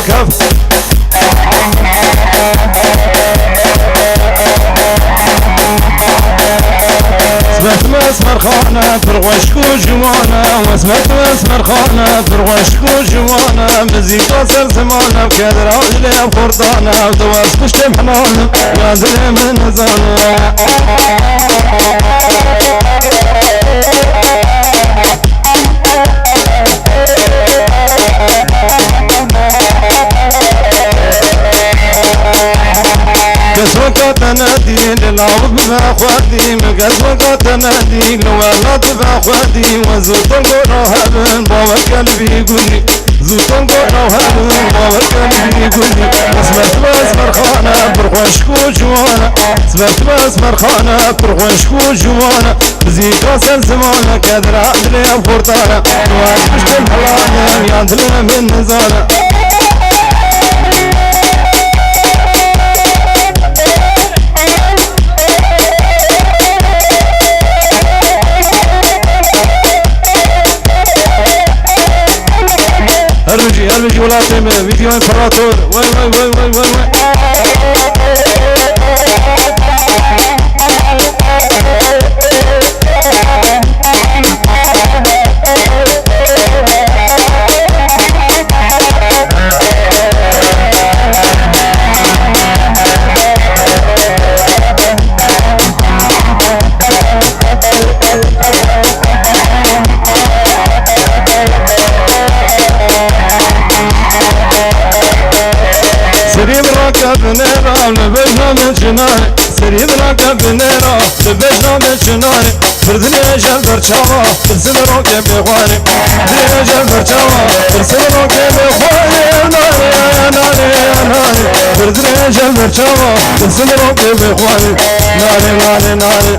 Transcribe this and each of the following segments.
كف سمعت مسمر خانه فرغشك وجوانا وسمعت مسمر خانه فرغشك وجوانا مزيكا سر زمانه بكدر عجلي بخرطانه ودواس كشت محنانه يازلي من نزانه قسوة تنادي للعرب بأخواتي قسوة تنادي لوالات بأخواتي وزوت القرى هبن بابا قلبي يقولي زوت القرى هبن بابا قلبي يقولي سمعت باسمر خانة برغوشك وجوانا سمعت باسمر خانة برغوشك وجوانا بزيكا سر زمانة كدر عدلي بخرطانة نواس بشت الحلانة يعدلنا من نزانة هرمجي ولا تم فيديو امبراطور وي وي وي وي وي وي سريب راكب نيرا لبجنا من شناري سريب راكب نيرا لبجنا من شناري فردني اجل برشاوة ترسل روكي بخواني فردني اجل برشاوة ترسل روكي بخواني ناري يا ناري يا ناري فردني اجل برشاوة ترسل روكي بخواني ناري ناري ناري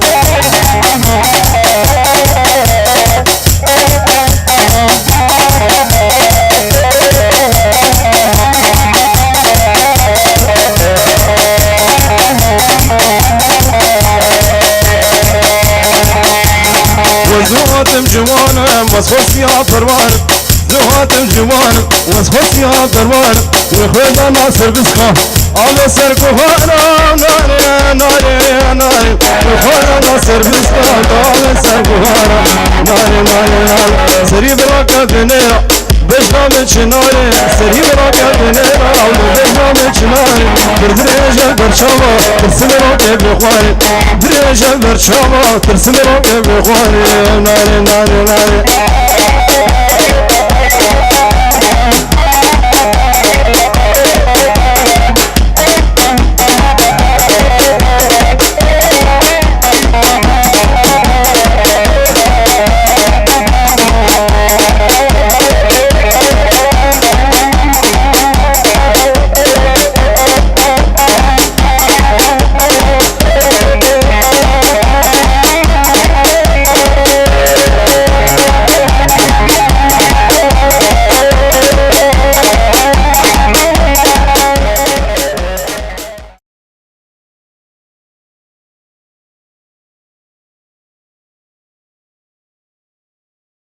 زواتم جوانا وصفت فيها فروان زواتم جوانا وصفت فيها فروان وخذ ناصر بسخة على سر كهانا ناري ناري ناري وخذ ناصر بسخة على سر كهانا ناري ناري ناري سريب راكب نيرا بجنا من شناري سريب راكب نيرا بجنا من شناري بردريجة برشاوة ترسم روكي بخواني دريجة برشاوة ترسم روكي بخواني ناري ناري ناري